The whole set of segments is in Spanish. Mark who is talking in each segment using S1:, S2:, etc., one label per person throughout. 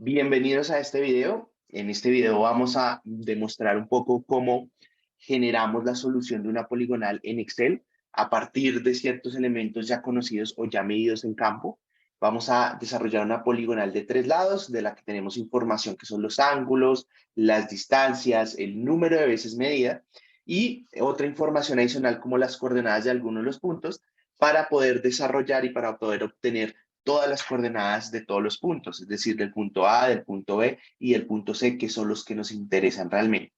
S1: Bienvenidos a este video. En este video vamos a demostrar un poco cómo generamos la solución de una poligonal en Excel a partir de ciertos elementos ya conocidos o ya medidos en campo. Vamos a desarrollar una poligonal de 3 lados de la que tenemos información que son los ángulos, las distancias, el número de veces medida y otra información adicional como las coordenadas de algunos de los puntos para poder desarrollar y para poder obtener todas las coordenadas de todos los puntos, es decir, del punto A, del punto B y del punto C, que son los que nos interesan realmente.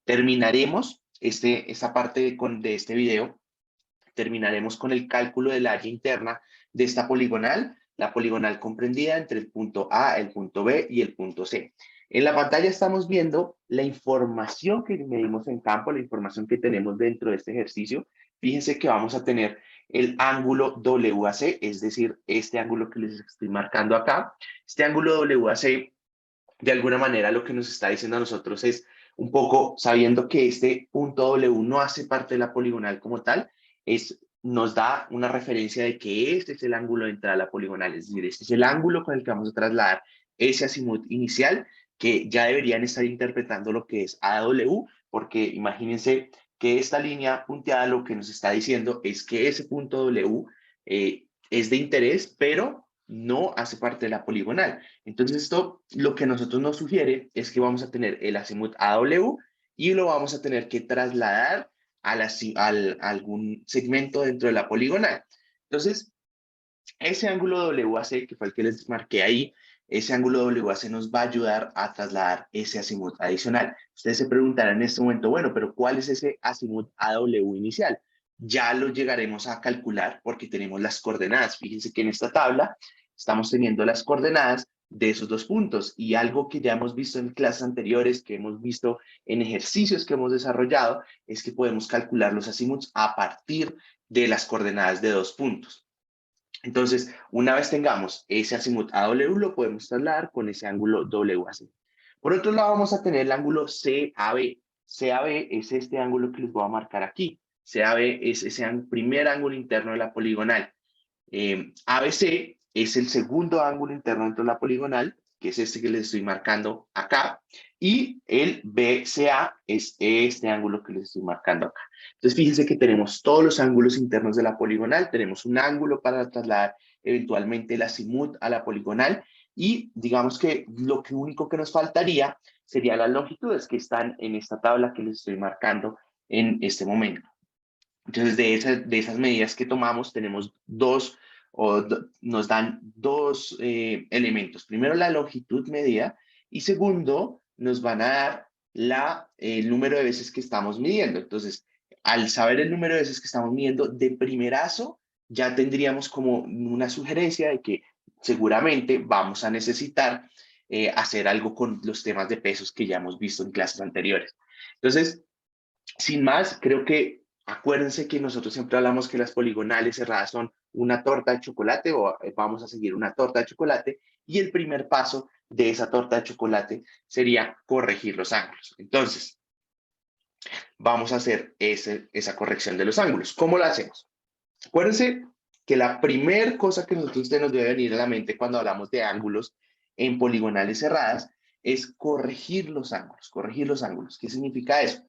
S1: Terminaremos esta parte de este video, terminaremos con el cálculo del área interna de esta poligonal, la poligonal comprendida entre el punto A, el punto B y el punto C. En la pantalla estamos viendo la información que medimos en campo, la información que tenemos dentro de este ejercicio. Fíjense que vamos a tener el ángulo WAC, es decir, este ángulo que les estoy marcando acá. Este ángulo WAC, de alguna manera, lo que nos está diciendo a nosotros es un poco, sabiendo que este punto W no hace parte de la poligonal como tal, nos da una referencia de que este es el ángulo de entrada a la poligonal, es decir, este es el ángulo con el que vamos a trasladar ese azimut inicial, que ya deberían estar interpretando lo que es AW, porque imagínense que esta línea punteada lo que nos está diciendo es que ese punto W es de interés, pero no hace parte de la poligonal. Entonces esto lo que nosotros nos sugiere es que vamos a tener el azimut AW y lo vamos a tener que trasladar a algún segmento dentro de la poligonal. Entonces, ese ángulo WAC, que fue el que les marqué ahí, ese ángulo WAC nos va a ayudar a trasladar ese azimut adicional. Ustedes se preguntarán en este momento, bueno, pero ¿cuál es ese azimut AW inicial? Ya lo llegaremos a calcular porque tenemos las coordenadas. Fíjense que en esta tabla estamos teniendo las coordenadas de esos dos puntos y algo que ya hemos visto en clases anteriores, que hemos visto en ejercicios que hemos desarrollado, es que podemos calcular los azimuts a partir de las coordenadas de dos puntos. Entonces, una vez tengamos ese azimut AW, lo podemos trasladar con ese ángulo WAC. Por otro lado, vamos a tener el ángulo CAB. CAB es este ángulo que les voy a marcar aquí. CAB es ese primer ángulo interno de la poligonal. ABC es el segundo ángulo interno dentro de la poligonal, que es este que les estoy marcando acá, y el BCA es este ángulo que les estoy marcando acá. Entonces, fíjense que tenemos todos los ángulos internos de la poligonal, tenemos un ángulo para trasladar eventualmente el azimut a la poligonal, y digamos que lo único que nos faltaría sería las longitudes que están en esta tabla que les estoy marcando en este momento. Entonces, de esas medidas que tomamos, tenemos nos dan dos elementos. Primero, la longitud medida y segundo, nos van a dar el número de veces que estamos midiendo. Entonces, al saber el número de veces que estamos midiendo, de primerazo, ya tendríamos como una sugerencia de que seguramente vamos a necesitar hacer algo con los temas de pesos que ya hemos visto en clases anteriores. Entonces, sin más, creo que acuérdense que nosotros siempre hablamos que las poligonales cerradas son una torta de chocolate o vamos a seguir una torta de chocolate y el primer paso de esa torta de chocolate sería corregir los ángulos. Entonces, vamos a hacer esa corrección de los ángulos. ¿Cómo lo hacemos? Acuérdense que la primera cosa que nos debe venir a la mente cuando hablamos de ángulos en poligonales cerradas es corregir los ángulos. Corregir los ángulos. ¿Qué significa eso?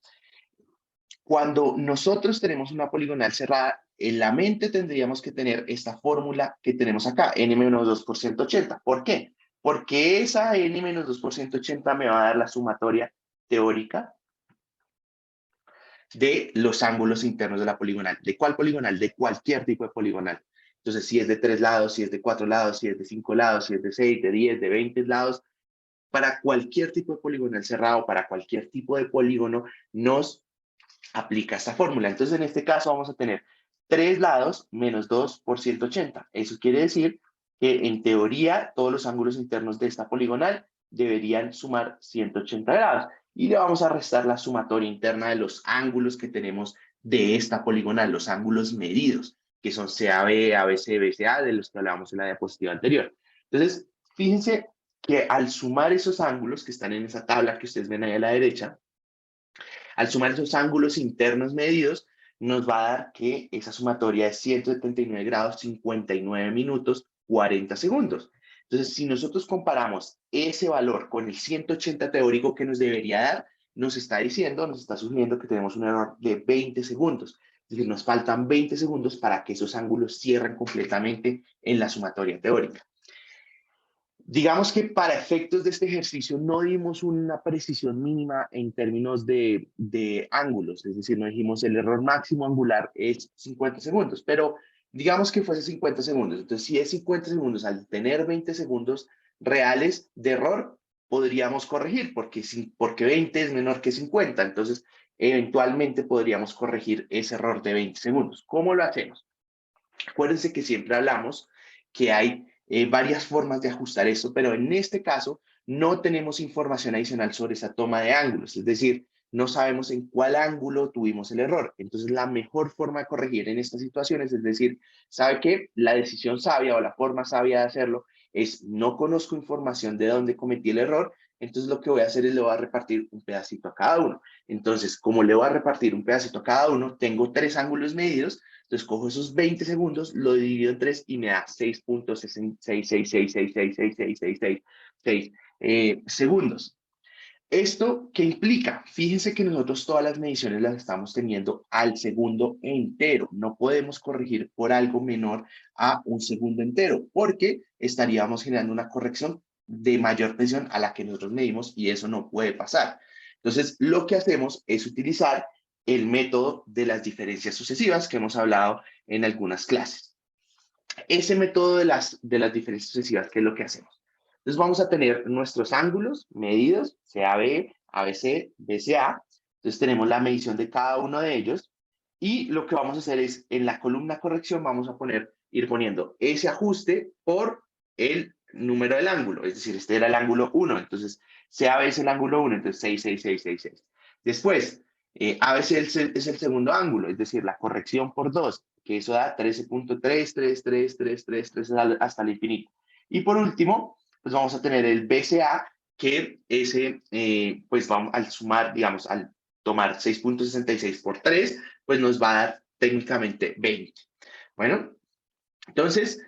S1: Cuando nosotros tenemos una poligonal cerrada, en la mente tendríamos que tener esta fórmula que tenemos acá, n-2 por 180. ¿Por qué? Porque esa n-2 por 180 me va a dar la sumatoria teórica de los ángulos internos de la poligonal. ¿De cuál poligonal? De cualquier tipo de poligonal. Entonces, si es de 3 lados, si es de 4 lados, si es de 5 lados, si es de 6, de 10, de 20 lados, para cualquier tipo de poligonal cerrado, para cualquier tipo de polígono, nos aplica esta fórmula. Entonces, en este caso vamos a tener 3 lados menos 2 por 180. Eso quiere decir que, en teoría, todos los ángulos internos de esta poligonal deberían sumar 180 grados. Y le vamos a restar la sumatoria interna de los ángulos que tenemos de esta poligonal, los ángulos medidos, que son CAB, ABC, BCA, de los que hablábamos en la diapositiva anterior. Entonces, fíjense que al sumar esos ángulos que están en esa tabla que ustedes ven ahí a la derecha, al sumar esos ángulos internos medidos, nos va a dar que esa sumatoria es 179 grados, 59 minutos, 40 segundos. Entonces, si nosotros comparamos ese valor con el 180 teórico que nos debería dar, nos está diciendo, nos está sugiriendo que tenemos un error de 20 segundos. Es decir, nos faltan 20 segundos para que esos ángulos cierren completamente en la sumatoria teórica. Digamos que para efectos de este ejercicio no dimos una precisión mínima en términos de ángulos, es decir, no dijimos el error máximo angular es 50 segundos, pero digamos que fuese 50 segundos. Entonces, si es 50 segundos, al tener 20 segundos reales de error, podríamos corregir, porque 20 es menor que 50, entonces eventualmente podríamos corregir ese error de 20 segundos. ¿Cómo lo hacemos? Acuérdense que siempre hablamos que hay varias formas de ajustar esto, pero en este caso no tenemos información adicional sobre esa toma de ángulos, es decir, no sabemos en cuál ángulo tuvimos el error. Entonces, la mejor forma de corregir en estas situaciones es decir, ¿sabe qué? La decisión sabia o la forma sabia de hacerlo es no conozco información de dónde cometí el error, entonces lo que voy a hacer es le voy a repartir un pedacito a cada uno. Entonces, como le voy a repartir un pedacito a cada uno, tengo 3 ángulos medidos, entonces cojo esos 20 segundos, lo divido en 3 y me da 6.666666666 segundos. ¿Esto qué implica? Fíjense que nosotros todas las mediciones las estamos teniendo al segundo entero. No podemos corregir por algo menor a un segundo entero, porque estaríamos generando una corrección de mayor presión a la que nosotros medimos y eso no puede pasar. Entonces, lo que hacemos es utilizar el método de las diferencias sucesivas que hemos hablado en algunas clases. Ese método de las diferencias sucesivas, ¿qué es lo que hacemos? Entonces vamos a tener nuestros ángulos medidos, CAB, ABC, BCA. Entonces tenemos la medición de cada uno de ellos. Y lo que vamos a hacer es, en la columna corrección, vamos a ir poniendo ese ajuste por el número del ángulo. Es decir, este era el ángulo 1. Entonces, CAB es el ángulo 1. Entonces, 6, 6, 6, 6, 6. Después, ABC es el segundo ángulo, es decir, la corrección por 2, que eso da 13.3333333 hasta el infinito. Y por último, pues vamos a tener el BCA, que ese, pues vamos al sumar, digamos, al tomar 6.66 por 3, pues nos va a dar técnicamente 20. Bueno, entonces,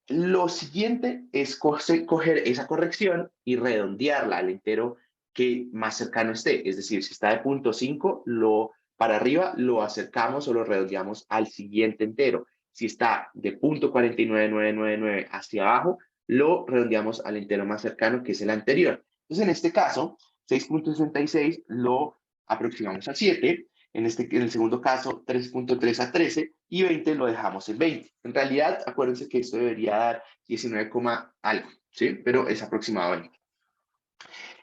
S1: lo siguiente es coger esa corrección y redondearla al entero que más cercano esté. Es decir, si está de 0.5, para arriba lo acercamos o lo redondeamos al siguiente entero. Si está de 0.49999 hacia abajo, lo redondeamos al entero más cercano, que es el anterior. Entonces, en este caso, 6.66 lo aproximamos a 7. En el segundo caso, 3.3 a 13 y 20 lo dejamos en 20. En realidad, acuérdense que esto debería dar 19, algo, ¿sí? Pero es aproximadamente.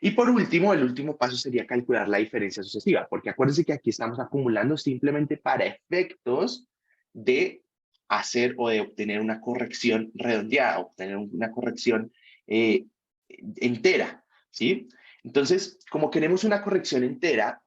S1: Y por último, el último paso sería calcular la diferencia sucesiva, porque acuérdense que aquí estamos acumulando simplemente para efectos de hacer o de obtener una corrección redondeada, obtener una corrección eh, entera, ¿sí? Entonces, como queremos una corrección entera,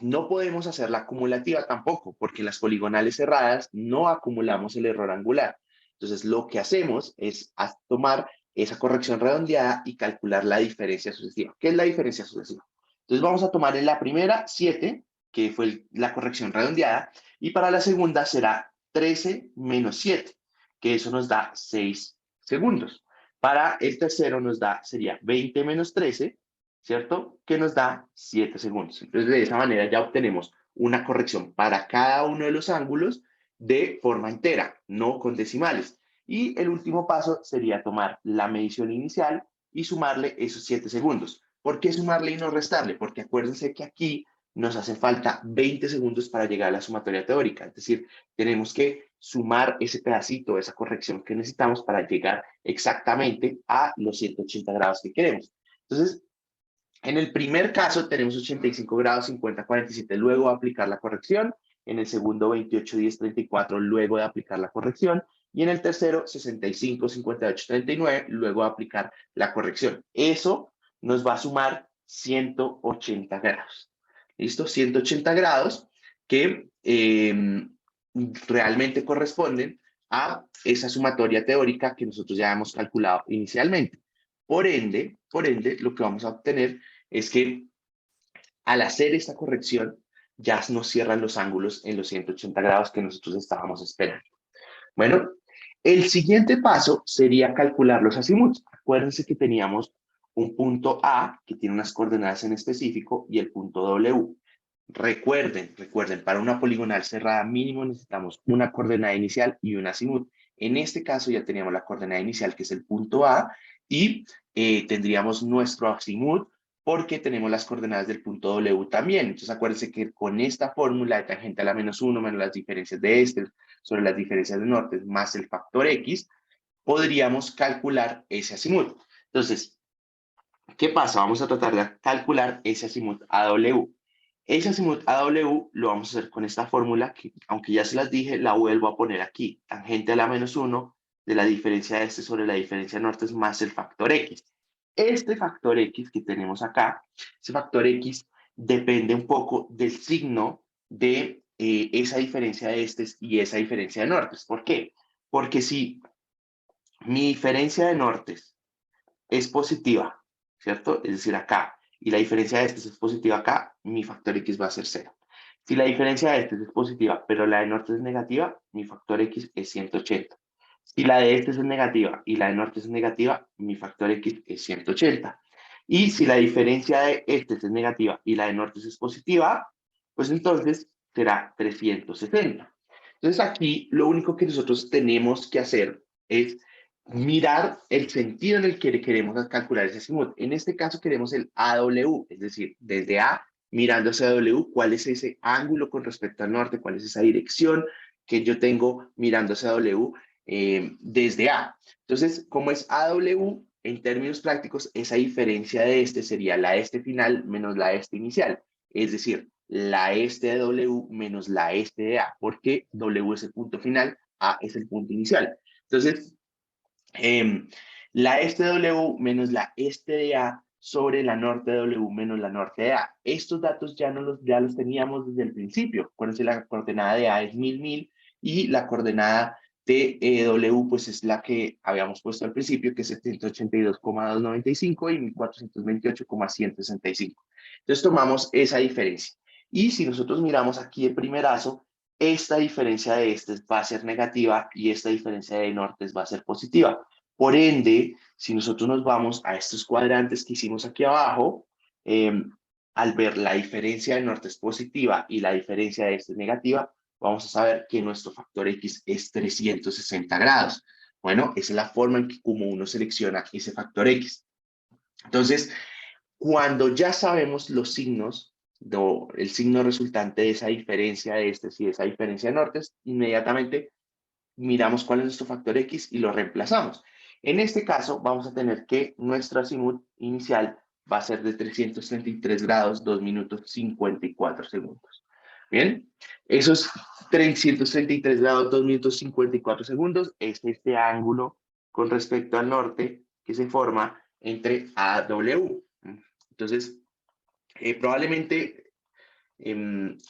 S1: no podemos hacer la acumulativa tampoco, porque en las poligonales cerradas no acumulamos el error angular. Entonces, lo que hacemos es tomar esa corrección redondeada y calcular la diferencia sucesiva. ¿Qué es la diferencia sucesiva? Entonces, vamos a tomar en la primera 7, que fue la corrección redondeada, y para la segunda será 13 menos 7, que eso nos da 6 segundos. Para el tercero sería 20 menos 13, ¿cierto? Que nos da 7 segundos. Entonces, de esa manera ya obtenemos una corrección para cada uno de los ángulos de forma entera, no con decimales. Y el último paso sería tomar la medición inicial y sumarle esos 7 segundos. ¿Por qué sumarle y no restarle? Porque acuérdense que aquí nos hace falta 20 segundos para llegar a la sumatoria teórica. Es decir, tenemos que sumar ese pedacito, esa corrección que necesitamos para llegar exactamente a los 180 grados que queremos. Entonces, en el primer caso tenemos 85 grados 50, 47, luego de aplicar la corrección. En el segundo 28, 10, 34, luego de aplicar la corrección. Y en el tercero 65, 58, 39, luego de aplicar la corrección. Eso nos va a sumar 180 grados. ¿Listo? 180 grados que realmente corresponden a esa sumatoria teórica que nosotros ya hemos calculado inicialmente. Por ende, lo que vamos a obtener es que al hacer esta corrección ya nos cierran los ángulos en los 180 grados que nosotros estábamos esperando. Bueno, El siguiente paso sería calcular los azimuts. Acuérdense que teníamos un punto A que tiene unas coordenadas en específico y el punto W. Recuerden, para una poligonal cerrada mínimo necesitamos una coordenada inicial y un azimut. En este caso ya teníamos la coordenada inicial, que es el punto A, y tendríamos nuestro azimut porque tenemos las coordenadas del punto W también. Entonces acuérdense que con esta fórmula de tangente a la -1 menos las diferencias de este sobre las diferencias de norte más el factor X, podríamos calcular ese azimut. Entonces, ¿qué pasa? Vamos a tratar de calcular ese azimut AW. Ese azimut AW lo vamos a hacer con esta fórmula que, aunque ya se las dije, la vuelvo a poner aquí. Tangente a la -1 de la diferencia de este sobre la diferencia de norte más el factor X. Este factor X que tenemos acá, ese factor X depende un poco del signo de esa diferencia de estes y esa diferencia de nortes. ¿Por qué? Porque si mi diferencia de nortes es positiva, ¿cierto? Es decir, acá, y la diferencia de estos es positiva acá, mi factor X va a ser 0. Si la diferencia de estos es positiva, pero la de norte es negativa, mi factor X es 180. Si la de este es negativa y la de norte es negativa, mi factor X es 180. Y si la diferencia de este es negativa y la de norte es positiva, pues entonces será 360. Entonces aquí lo único que nosotros tenemos que hacer es mirar el sentido en el que queremos calcular ese azimut. En este caso queremos el AW, es decir, desde A mirando hacia W, cuál es ese ángulo con respecto al norte, cuál es esa dirección que yo tengo mirando hacia W desde A. Entonces, como es AW, en términos prácticos, esa diferencia de este sería la este final menos la este inicial. Es decir, la este de W menos la este de A, porque W es el punto final, A es el punto inicial. Entonces, la este de W menos la este de A sobre la norte de W menos la norte de A. Estos datos ya los teníamos desde el principio. Acuérdense, la coordenada de A es 1000 y la coordenada de W pues es la que habíamos puesto al principio, que es 782,295 y 1428,165. Entonces tomamos esa diferencia. Y si nosotros miramos aquí el primerazo, esta diferencia de este va a ser negativa y esta diferencia de nortes va a ser positiva. Por ende, si nosotros nos vamos a estos cuadrantes que hicimos aquí abajo, al ver la diferencia de norte es positiva y la diferencia de este es negativa, vamos a saber que nuestro factor X es 360 grados. Bueno, esa es la forma en que como uno selecciona ese factor X. Entonces, cuando ya sabemos los signos, el signo resultante de esa diferencia de este y de esa diferencia de nortes, inmediatamente miramos cuál es nuestro factor X y lo reemplazamos. En este caso, vamos a tener que nuestro azimut inicial va a ser de 333 grados, 2 minutos 54 segundos. Bien, esos 333 grados, 2 minutos 54 segundos es este ángulo con respecto al norte que se forma entre AW. Entonces, probablemente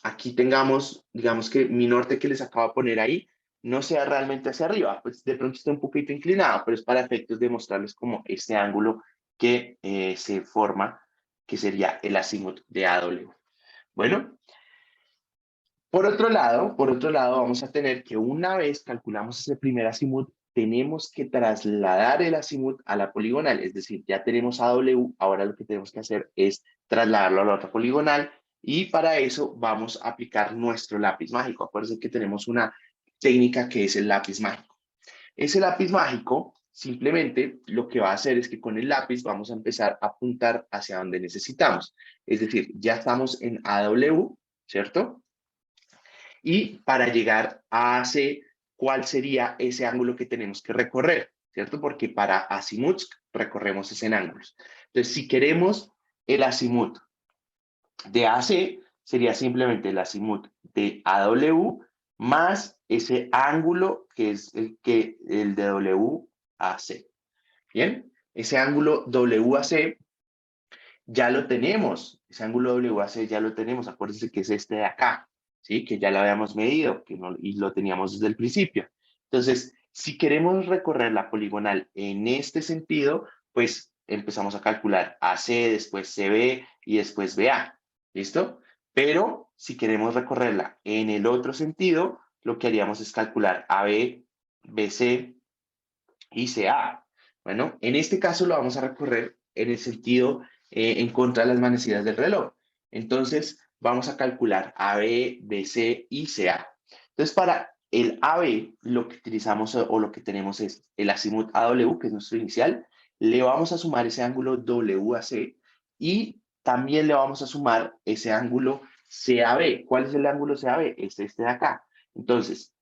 S1: aquí tengamos, digamos que mi norte que les acabo de poner ahí, no sea realmente hacia arriba, pues de pronto está un poquito inclinado, pero es para efectos de mostrarles como este ángulo que se forma, que sería el azimut de AW. Bueno, por otro lado, vamos a tener que una vez calculamos ese primer azimut, tenemos que trasladar el azimut a la poligonal, es decir, ya tenemos AW, ahora lo que tenemos que hacer es trasladarlo a la otra poligonal y para eso vamos a aplicar nuestro lápiz mágico. Acuérdense que tenemos una técnica que es el lápiz mágico. Ese lápiz mágico simplemente lo que va a hacer es que con el lápiz vamos a empezar a apuntar hacia donde necesitamos. Es decir, ya estamos en AW, ¿cierto? Y para llegar a AC, ¿cuál sería ese ángulo que tenemos que recorrer? ¿Cierto? Porque para azimuts recorremos ese ángulo. Entonces, si queremos el azimut de AC, sería simplemente el azimut de AW más ese ángulo que es el de WAC. ¿Bien? Ese ángulo WAC ya lo tenemos. Ese ángulo WAC ya lo tenemos. Acuérdense que es este de acá. ¿Sí? Que ya lo habíamos medido que no, y lo teníamos desde el principio. Entonces, si queremos recorrer la poligonal en este sentido, pues empezamos a calcular AC, después CB y después BA. ¿Listo? Pero si queremos recorrerla en el otro sentido, lo que haríamos es calcular AB, BC y CA. Bueno, en este caso lo vamos a recorrer en el sentido en contra de las manecillas del reloj. Entonces, vamos a calcular AB, BC y CA. Entonces, para el AB, lo que utilizamos o lo que tenemos es el azimut AW, que es nuestro inicial. Le vamos a sumar ese ángulo WAC y también le vamos a sumar ese ángulo CAB. ¿Cuál es el ángulo CAB? Es este de acá. Entonces,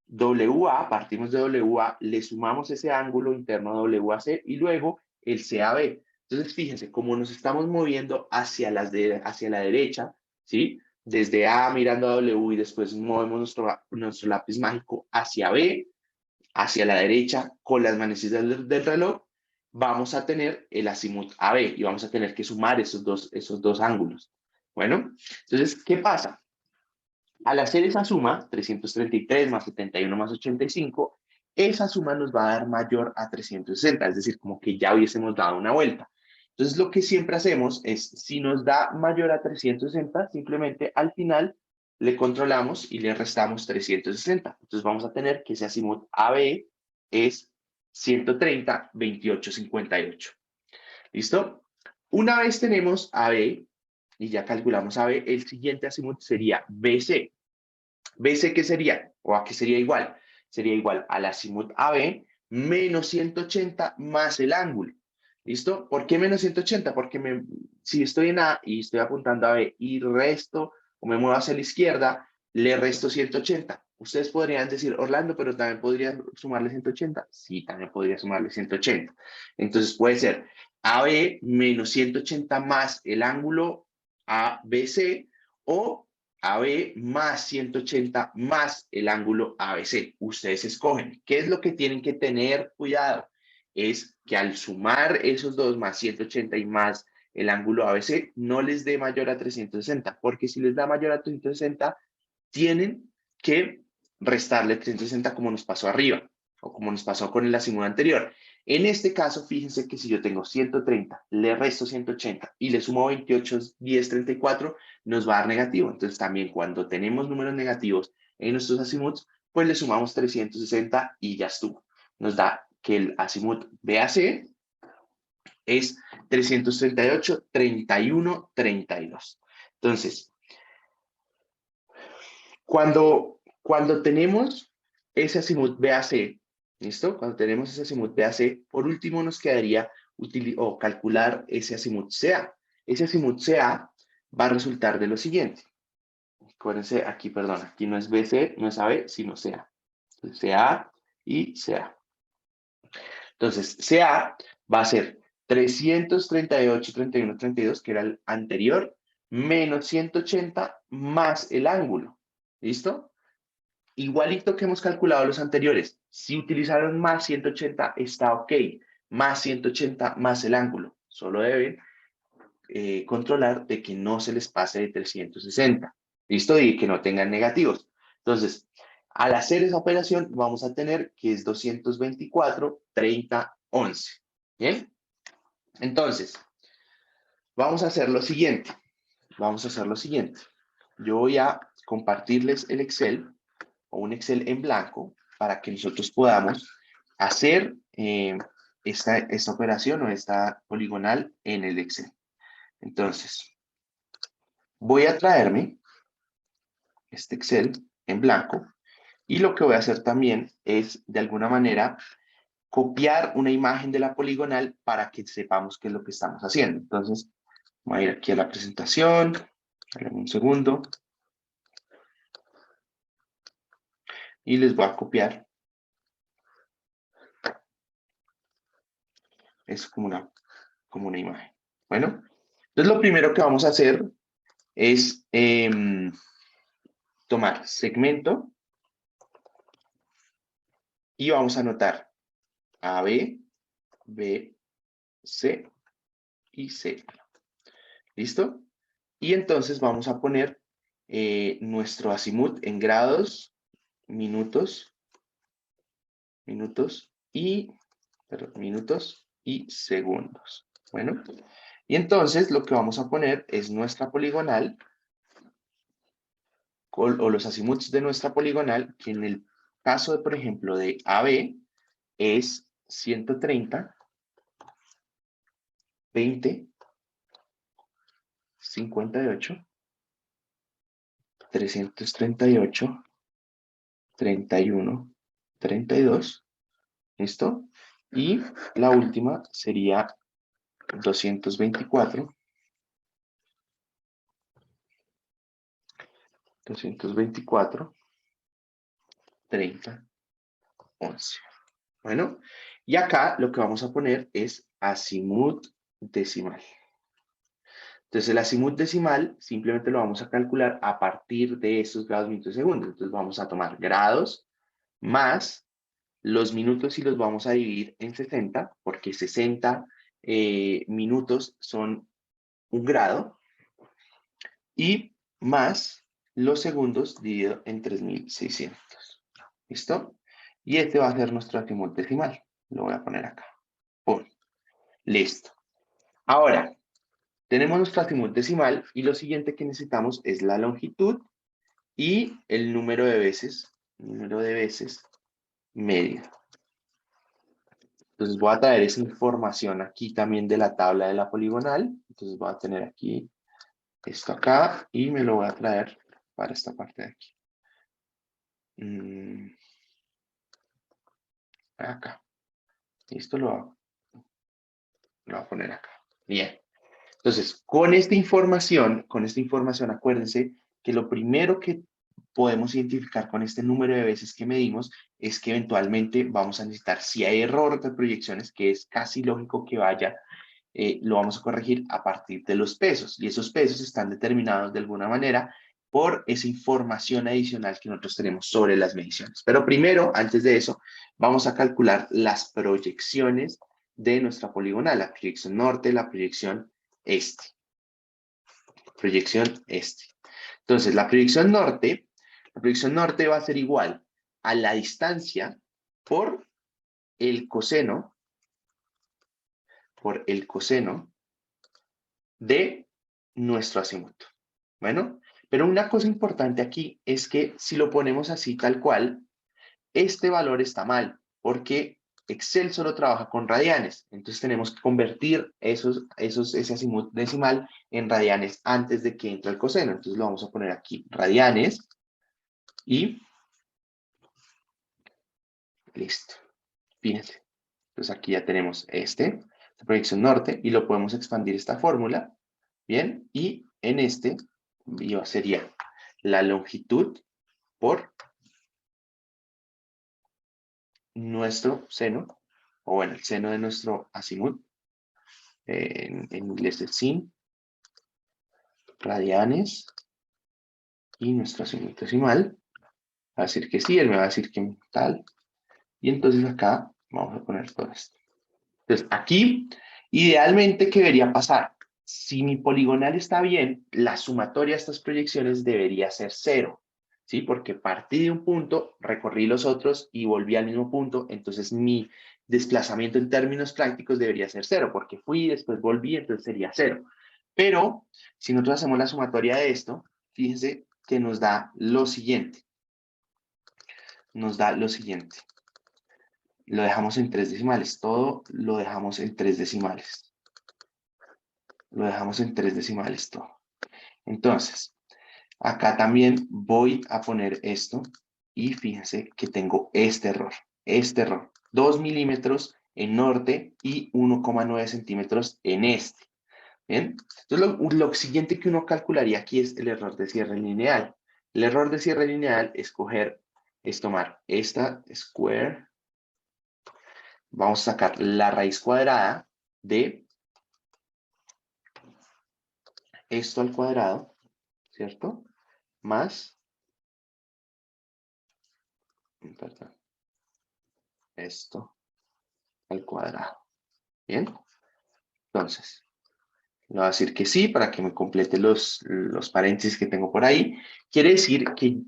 S1: WA, partimos de WA, le sumamos ese ángulo interno a WAC y luego el CAB. Entonces, fíjense, como nos estamos moviendo hacia la derecha, ¿sí? Desde A mirando a W y después movemos nuestro lápiz mágico hacia B, hacia la derecha, con las manecillas del reloj, vamos a tener el azimut AB y vamos a tener que sumar esos dos ángulos. Bueno, entonces, ¿qué pasa? Al hacer esa suma, 333 más 71 más 85, esa suma nos va a dar mayor a 360, es decir, como que ya hubiésemos dado una vuelta. Entonces, lo que siempre hacemos es, si nos da mayor a 360, simplemente al final le controlamos y le restamos 360. Entonces, vamos a tener que ese azimut AB es 130, 28, 58. ¿Listo? Una vez tenemos AB y ya calculamos AB, el siguiente azimut sería BC. BC, ¿qué sería? ¿O a qué sería igual? Sería igual al azimut AB menos 180 más el ángulo. ¿Listo? ¿Por qué menos 180? Porque si estoy en A y estoy apuntando a B y resto o me muevo hacia la izquierda, le resto 180. Ustedes podrían decir, Orlando, pero también podrían sumarle 180. Sí, también podría sumarle 180. Entonces puede ser AB menos 180 más el ángulo ABC o AB más 180 más el ángulo ABC. Ustedes escogen. ¿Qué es lo que tienen que tener cuidado? Es que al sumar esos dos más 180 y más el ángulo ABC, no les dé mayor a 360, porque si les da mayor a 360, tienen que restarle 360 como nos pasó arriba, o como nos pasó con el azimut anterior. En este caso, fíjense que si yo tengo 130, le resto 180 y le sumo 28, 10, 34, nos va a dar negativo. Entonces también cuando tenemos números negativos en nuestros azimuts, pues le sumamos 360 y ya estuvo. Nos da que el azimut BAC es 338, 31, 32. Entonces, cuando tenemos ese azimut BAC, ¿listo? Cuando tenemos ese azimut BAC, por último nos quedaría calcular ese azimut CA. Ese azimut CA va a resultar de lo siguiente. Acuérdense, aquí, perdón, aquí no es BC, no es AB, sino CA. Entonces, CA y CA. Entonces, CA va a ser 338, 31, 32, que era el anterior, menos 180 más el ángulo. ¿Listo? Igualito que hemos calculado los anteriores. Si utilizaron más 180, está ok. Más 180 más el ángulo. Solo deben controlar de que no se les pase de 360. ¿Listo? Y que no tengan negativos. Entonces, al hacer esa operación, vamos a tener que es 224, 30, 11. ¿Bien? Entonces, vamos a hacer lo siguiente. Vamos a hacer lo siguiente. Yo voy a compartirles el Excel o un Excel en blanco para que nosotros podamos hacer esta operación o esta poligonal en el Excel. Entonces, voy a traerme este Excel en blanco y lo que voy a hacer también es, de alguna manera, copiar una imagen de la poligonal para que sepamos qué es lo que estamos haciendo. Entonces, voy a ir aquí a la presentación, dame un segundo, y les voy a copiar. Es como una imagen. Bueno, entonces lo primero que vamos a hacer es tomar segmento y vamos a anotar AB, B, C y C. ¿Listo? Y entonces vamos a poner nuestro azimut en grados, minutos, minutos minutos y segundos. Bueno, y entonces lo que vamos a poner es nuestra poligonal o los azimuts de nuestra poligonal, que en el caso, de, por ejemplo, de AB es 130, 20, 58, 338, 31, 32, ¿listo? Y la última sería 224, 224, 30, 11. Bueno, y acá lo que vamos a poner es azimut decimal. Entonces el azimut decimal simplemente lo vamos a calcular a partir de esos grados, minutos, segundos. Entonces vamos a tomar grados más los minutos y los vamos a dividir en 60, porque 60 minutos son un grado, y más los segundos dividido en 3600. ¿Listo? Y este va a ser nuestro azimut decimal. Lo voy a poner acá. ¡Pum! Listo. Ahora, tenemos nuestro azimut decimal y lo siguiente que necesitamos es la longitud y el número de veces medio. Entonces voy a traer esa información aquí también de la tabla de la poligonal. Entonces voy a tener aquí esto acá y me lo voy a traer para esta parte de aquí. Acá. Esto lo voy a poner acá. Bien. Entonces, con esta información, acuérdense que lo primero que podemos identificar con este número de veces que medimos es que eventualmente vamos a necesitar, si hay error de proyecciones, que es casi lógico que vaya, lo vamos a corregir a partir de los pesos. Y esos pesos están determinados de alguna manera por esa información adicional que nosotros tenemos sobre las mediciones. Pero primero, antes de eso, vamos a calcular las proyecciones de nuestra poligonal, la proyección norte, la proyección este. Proyección este. Entonces, la proyección norte va a ser igual a la distancia por el coseno, de nuestro azimut. Bueno, pero una cosa importante aquí es que si lo ponemos así tal cual, este valor está mal, porque Excel solo trabaja con radianes, entonces tenemos que convertir ese azimut decimal en radianes antes de que entre el coseno. Entonces lo vamos a poner aquí, radianes, y listo. Fíjense. Entonces aquí ya tenemos esta proyección norte, y lo podemos expandir esta fórmula, ¿bien? Y en este sería la longitud por nuestro seno, o bueno, el seno de nuestro azimut, en inglés es sin, radianes, y nuestro azimut decimal, va a decir que sí, él me va a decir que tal, y entonces acá vamos a poner todo esto. Entonces aquí, idealmente, ¿qué debería pasar? Si mi poligonal está bien, la sumatoria de estas proyecciones debería ser 0, ¿sí? Porque partí de un punto, recorrí los otros y volví al mismo punto, entonces mi desplazamiento en términos prácticos debería ser 0, porque fui, después volví, entonces sería 0. Pero si nosotros hacemos la sumatoria de esto, fíjense que nos da lo siguiente. Lo dejamos en 3 decimales, todo lo dejamos en 3 decimales. Todo. Entonces, acá también voy a poner esto y fíjense que tengo este error. 2 milímetros en norte y 1,9 centímetros en este. ¿Bien? Entonces, lo siguiente que uno calcularía aquí es el error de cierre lineal. El error de cierre lineal es tomar esta square, vamos a sacar la raíz cuadrada de esto al cuadrado, ¿cierto? Más, perdón, esto al cuadrado. ¿Bien? Entonces, le voy a decir que sí para que me complete los paréntesis que tengo por ahí. Quiere decir que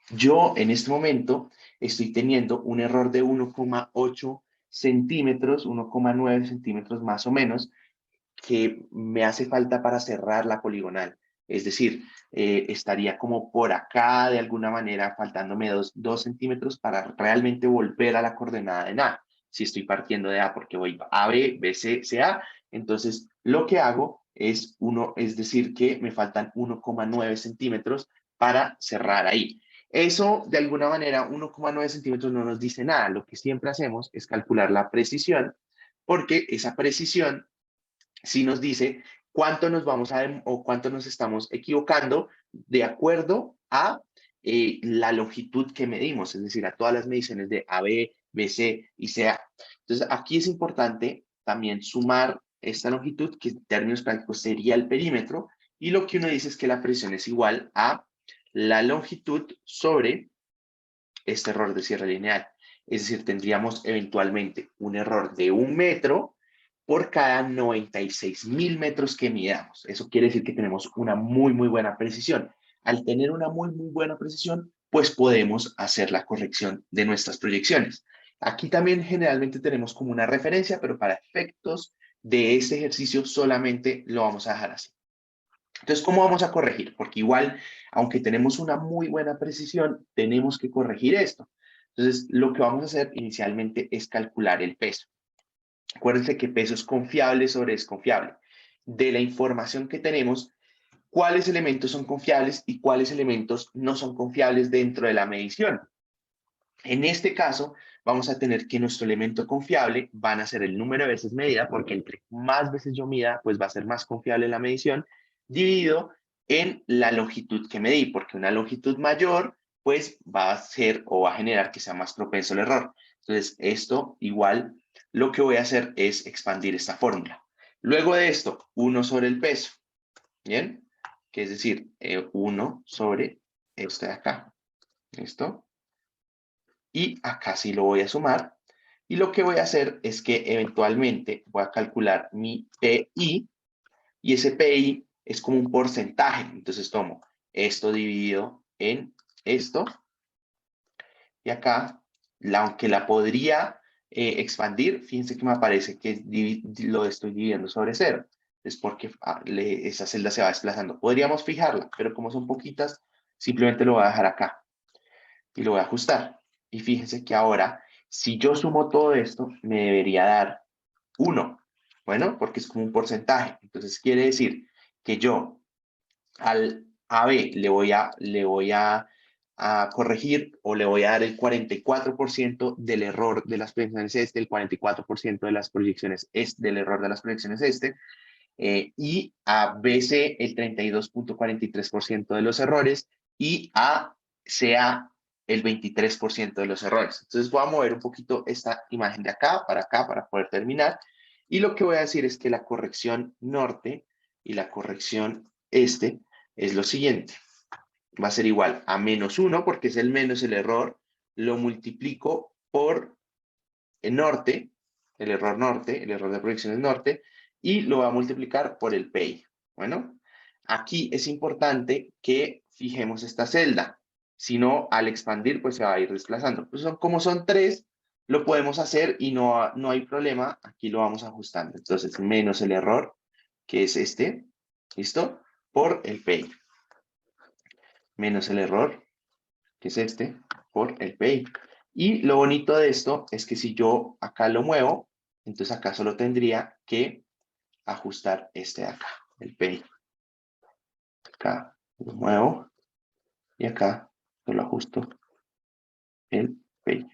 S1: yo en este momento estoy teniendo un error de 1,8 centímetros, 1,9 centímetros más o menos, que me hace falta para cerrar la poligonal. Es decir, estaría como por acá de alguna manera faltándome 2 centímetros para realmente volver a la coordenada de nada. si estoy partiendo de A porque voy A, B, B, C, C, A. Entonces, lo que hago es decir que me faltan 1,9 centímetros para cerrar ahí. Eso, de alguna manera, 1,9 centímetros no nos dice nada. Lo que siempre hacemos es calcular la precisión, porque esa precisión sí nos dice cuánto nos vamos a o cuánto nos estamos equivocando de acuerdo a la longitud que medimos, es decir, a todas las mediciones de AB, BC y CA. Entonces, aquí es importante también sumar esta longitud, que en términos prácticos sería el perímetro, y lo que uno dice es que la presión es igual a la longitud sobre este error de cierre lineal. Es decir, tendríamos eventualmente un error de 1 metro por cada 96.000 metros que midamos. Eso quiere decir que tenemos una muy buena precisión. Al tener una muy buena precisión, pues podemos hacer la corrección de nuestras proyecciones. Aquí también generalmente tenemos como una referencia, pero para efectos de este ejercicio solamente lo vamos a dejar así. Entonces, ¿cómo vamos a corregir? Porque igual, aunque tenemos una muy buena precisión, tenemos que corregir esto. Entonces, lo que vamos a hacer inicialmente es calcular el peso. Acuérdense que peso es confiable sobre desconfiable. De la información que tenemos, cuáles elementos son confiables y cuáles elementos no son confiables dentro de la medición. En este caso, vamos a tener que nuestro elemento confiable van a ser el número de veces medida, porque entre más veces yo mida, pues va a ser más confiable la medición, dividido en la longitud que medí, porque una longitud mayor, pues va a ser o va a generar que sea más propenso al error. Entonces, esto igual, lo que voy a hacer es expandir esta fórmula. Luego de esto, 1 sobre el peso, ¿bien? Que es decir, 1 sobre esto de acá. ¿Listo? Y acá sí lo voy a sumar. Y lo que voy a hacer es que eventualmente voy a calcular mi PI, y ese PI es como un porcentaje. Entonces tomo esto dividido en esto, y acá, aunque la podría expandir, fíjense que me aparece que lo estoy dividiendo sobre 0. Es porque esa celda se va desplazando. Podríamos fijarla, pero como son poquitas, simplemente lo voy a dejar acá y lo voy a ajustar. Y fíjense que ahora, si yo sumo todo esto, me debería dar 1. Bueno, porque es como un porcentaje. Entonces quiere decir que yo al AB a corregir, o le voy a dar el 44% del error de las proyecciones este, el 44% de las proyecciones este, del error de las proyecciones este, y a BC el 32,43% de los errores, y a CA el 23% de los errores. Entonces voy a mover un poquito esta imagen de acá para poder terminar. Y lo que voy a decir es que la corrección norte y la corrección este es lo siguiente. Va a ser igual a -1, porque es el menos el error, lo multiplico por el norte, el error de proyecciones norte, y lo va a multiplicar por el PI. Bueno, aquí es importante que fijemos esta celda. Si no, al expandir, pues se va a ir desplazando. Pues como son 3, lo podemos hacer y no hay problema. Aquí lo vamos ajustando. Entonces, menos el error, que es este, ¿listo? Por el PI. Menos el error, que es este, por el PI. Y lo bonito de esto es que si yo acá lo muevo, entonces acá solo tendría que ajustar este de acá, el PI. Acá lo muevo y acá solo ajusto el PI.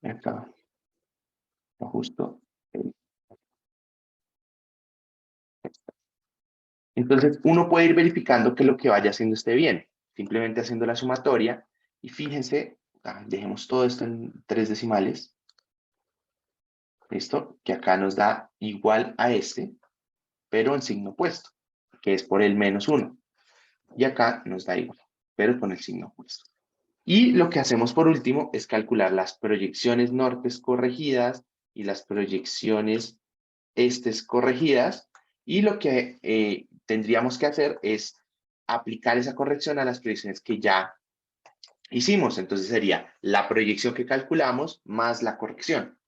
S1: Y acá ajusto el. Entonces uno puede ir verificando que lo que vaya haciendo esté bien, simplemente haciendo la sumatoria. Y fíjense, dejemos todo esto en 3 decimales. ¿Listo? Que acá nos da igual a este, pero en signo opuesto, que es por el -1. Y acá nos da igual, pero con el signo opuesto. Y lo que hacemos por último es calcular las proyecciones nortes corregidas y las proyecciones estes corregidas. Y lo que tendríamos que hacer es aplicar esa corrección a las proyecciones que ya hicimos. Entonces sería la proyección que calculamos más la corrección.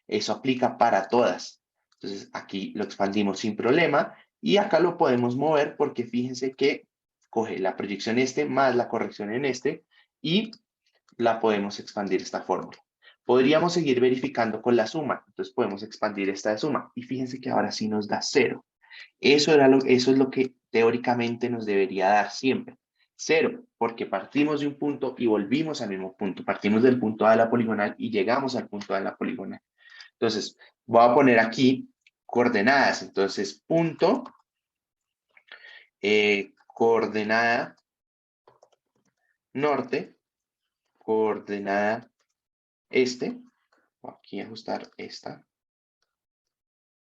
S1: Eso aplica para todas. Entonces aquí lo expandimos sin problema y acá lo podemos mover porque fíjense que coge la proyección este más la corrección en este y la podemos expandir esta fórmula. Podríamos seguir verificando con la suma, entonces podemos expandir esta de suma. Y fíjense que ahora sí nos da 0. Eso es lo que teóricamente nos debería dar siempre. 0, porque partimos de un punto y volvimos al mismo punto. Partimos del punto A de la poligonal y llegamos al punto A de la poligonal. Entonces, voy a poner aquí coordenadas. Entonces, punto, coordenada norte, coordenada este. Voy aquí a ajustar esta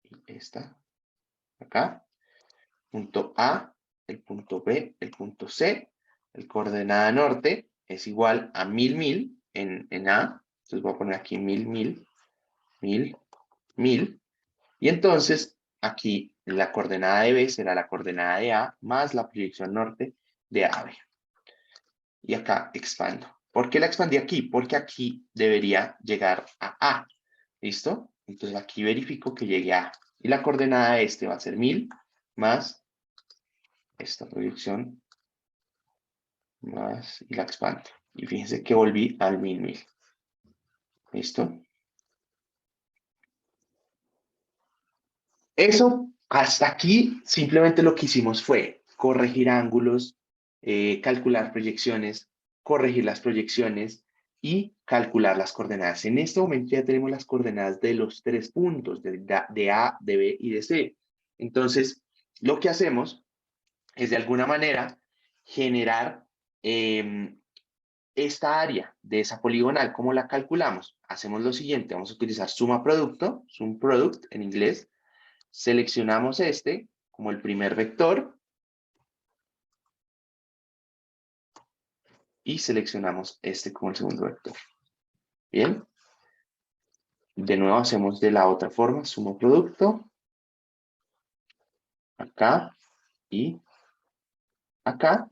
S1: y esta. Acá. Punto A, el punto B, el punto C. El coordenada norte es igual a 1000 en A. Entonces voy a poner aquí 1000. Y entonces aquí la coordenada de B será la coordenada de A más la proyección norte de AB. Y acá expando. ¿Por qué la expandí aquí? Porque aquí debería llegar a A. ¿Listo? Entonces aquí verifico que llegue a A. Y la coordenada de este va a ser 1000 más esta proyección más y la expando. Y fíjense que volví al 1000. ¿Listo? Eso, hasta aquí, simplemente lo que hicimos fue corregir ángulos, calcular proyecciones, corregir las proyecciones y calcular las coordenadas. En este momento ya tenemos las coordenadas de los 3 puntos, de A, de B y de C. Entonces, lo que hacemos es de alguna manera generar esta área de esa poligonal. ¿Cómo la calculamos? Hacemos lo siguiente, vamos a utilizar suma producto, sum product en inglés. Seleccionamos este como el primer vector y seleccionamos este como el segundo vector. Bien. De nuevo hacemos de la otra forma, sumo producto, acá y acá.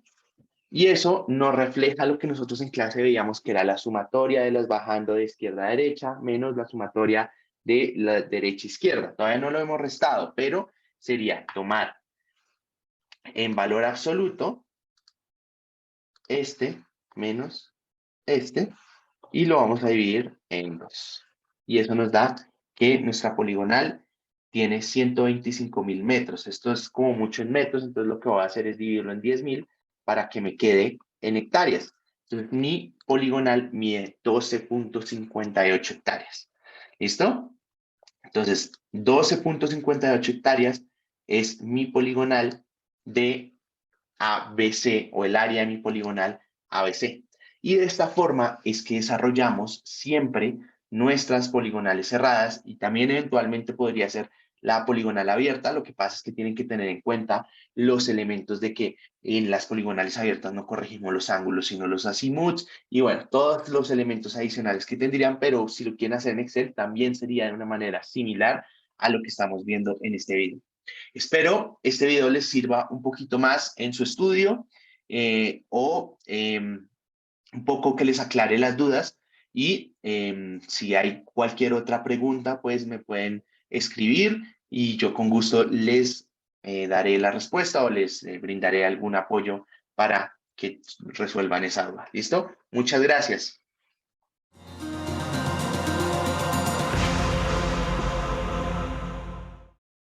S1: Y eso nos refleja lo que nosotros en clase veíamos que era la sumatoria de las bajando de izquierda a derecha menos la sumatoria de la derecha a izquierda. Todavía no lo hemos restado, pero sería tomar en valor absoluto este menos este y lo vamos a dividir en 2. Y eso nos da que nuestra poligonal tiene 125.000 metros. Esto es como mucho en metros, entonces lo que voy a hacer es dividirlo en 10.000 para que me quede en hectáreas. Entonces mi poligonal mide 12.58 hectáreas. ¿Listo? Entonces 12.58 hectáreas es mi poligonal de ABC o el área de mi poligonal ABC. Y de esta forma es que desarrollamos siempre nuestras poligonales cerradas y también eventualmente podría ser la poligonal abierta. Lo que pasa es que tienen que tener en cuenta los elementos de que en las poligonales abiertas no corregimos los ángulos, sino los azimuths y bueno, todos los elementos adicionales que tendrían, pero si lo quieren hacer en Excel también sería de una manera similar a lo que estamos viendo en este video. Espero este video les sirva un poquito más en su estudio un poco que les aclare las dudas y si hay cualquier otra pregunta, pues me pueden escribir y yo con gusto les daré la respuesta o les brindaré algún apoyo para que resuelvan esa duda. ¿Listo? Muchas gracias.